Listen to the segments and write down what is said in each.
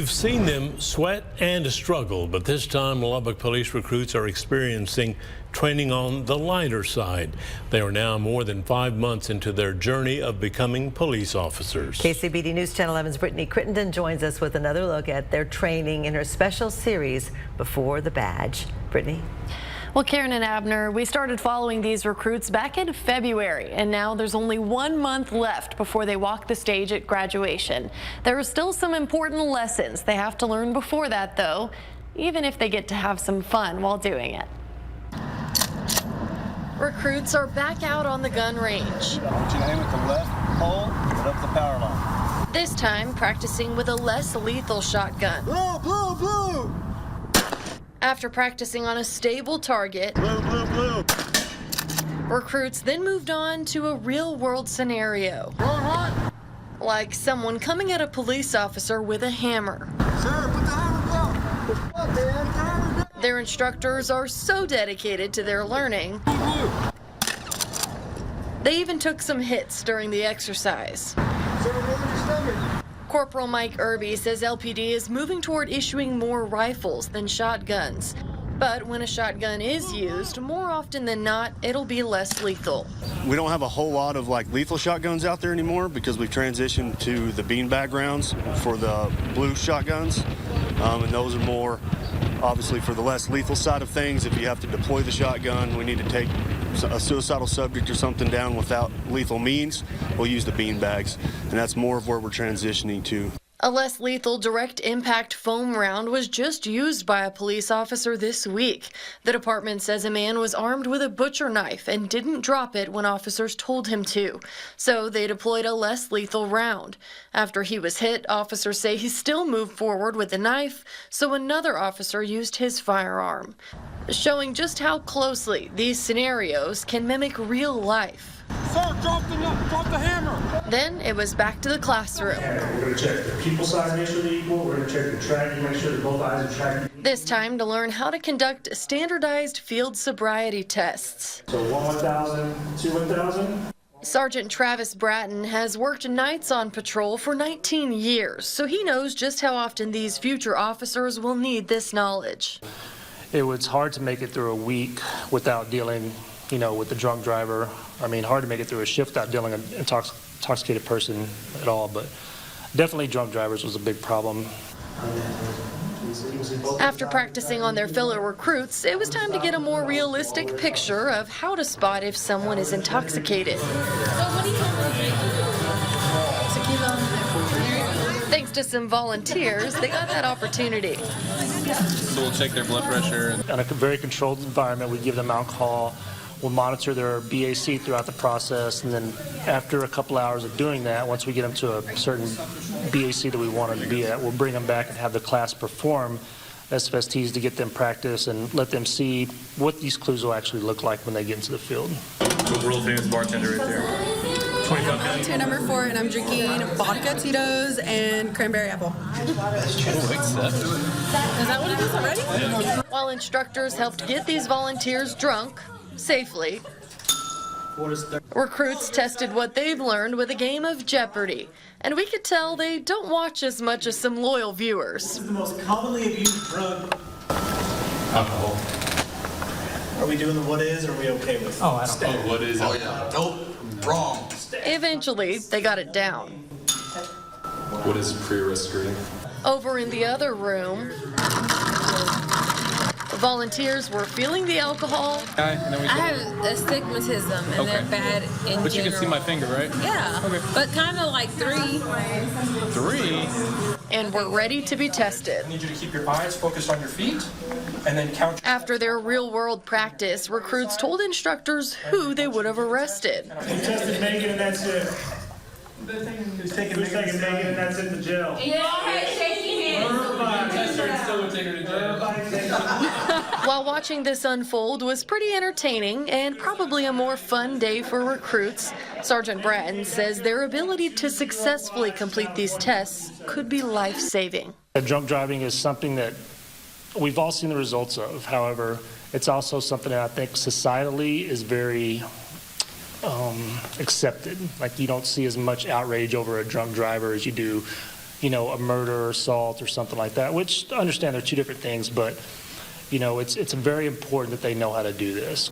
We've seen them sweat and struggle, but this time Lubbock Police recruits are experiencing training on the lighter side. They are now more than 5 months into their journey of becoming police officers. KCBD News Channel 11's Brittany Crittenden joins us with another look at their training in her special series, Before the Badge. Brittany? Well, Karen and Abner, we started following these recruits back in February, and now there's only 1 month left before they walk the stage at graduation. There are still some important lessons they have to learn before that, though, even if they get to have some fun while doing it. Recruits are back out on the gun range. I want you to aim at the left pole and up the power line. This time practicing with a less lethal shotgun. Blue, blue, blue! After practicing on a stable target, Blue, blue, blue. recruits then moved on to a real-world scenario. Run hot. Like someone coming at a police officer with a hammer. Sir, put the hammer down. What, man? Put the hammer down. Their instructors are so dedicated to their learning, they even took some hits during the exercise. Sir, roll your stomach. Corporal Mike Irby says LPD is moving toward issuing more rifles than shotguns. But when a shotgun is used, more often than not, it'll be less lethal. We don't have a whole lot of lethal shotguns out there anymore because we've transitioned to the beanbag rounds for the blue shotguns. And those are more obviously for the less lethal side of things. If you have to deploy the shotgun, we need to take a suicidal subject or something down without lethal means, we'll use the beanbags, and that's more of where we're transitioning to. A less lethal direct impact foam round was just used by a police officer this week. The department says a man was armed with a butcher knife and didn't drop it when officers told him to. So they deployed a less lethal round. After he was hit, officers say he still moved forward with the knife, so another officer used his firearm, showing just how closely these scenarios can mimic real life. Sir, drop the hammer. Then it was back to the classroom. We're going to check the pupil size, make sure they're equal. We're going to check the tracking, make sure that both eyes are tracking. This time to learn how to conduct standardized field sobriety tests. So 1 1,000, 2 1,000. Sergeant Travis Bratton has worked nights on patrol for 19 years, so he knows just how often these future officers will need this knowledge. It was hard to make it through a week without dealing, with the drunk driver. I mean, hard to make it through a shift without dealing with an intoxicated person at all, but definitely drunk drivers was a big problem. After practicing on their fellow recruits, it was time to get a more realistic picture of how to spot if someone is intoxicated. Thanks to some volunteers, they got that opportunity. So we'll check their blood pressure. In a very controlled environment, we give them alcohol. We'll monitor their BAC throughout the process, and then after a couple hours of doing that, once we get them to a certain BAC that we want them to be at, we'll bring them back and have the class perform SFSTs to get them practice and let them see what these clues will actually look like when they get into the field. The world famous bartender right there. Volunteer number 4, and I'm drinking vodka, Tito's, and cranberry apple. Is that what it is already? Yeah. While instructors helped get these volunteers drunk safely, recruits tested what they've learned with a game of Jeopardy! And we could tell they don't watch as much as some loyal viewers. What's the most commonly abused drug? Alcohol. Are we doing the what is, or are we okay with? Oh, I don't know. What is? Oh yeah. Nope. Wrong. Eventually, they got it down. What is pre-arrest screening? Over in the other room, volunteers were feeling the alcohol. I have astigmatism and they're bad in general. But you can see my finger, right? Yeah. Okay. But kind of like 3. 3? And were ready to be tested. I need you to keep your eyes focused on your feet, and then count. After their real-world practice, recruits told instructors who they would have arrested. Who tested Megan and that's it? Who's taking Megan and that's in the jail? While watching this unfold was pretty entertaining and probably a more fun day for recruits, Sergeant Bratton says their ability to successfully complete these tests could be life-saving. Drunk driving is something that we've all seen the results of. However, it's also something that I think societally is very accepted. Like, you don't see as much outrage over a drunk driver as you do a murder or assault or something like that, which I understand they're two different things, but it's very important that they know how to do this.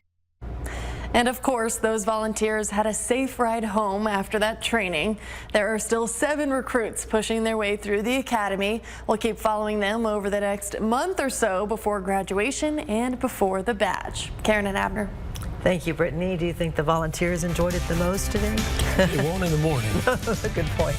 And of course, those volunteers had a safe ride home after that training. There are still 7 recruits pushing their way through the academy. We'll keep following them over the next month or so before graduation and before the badge. Karen and Abner. Thank you, Brittany. Do you think the volunteers enjoyed it the most today? It won't in the morning. Good point.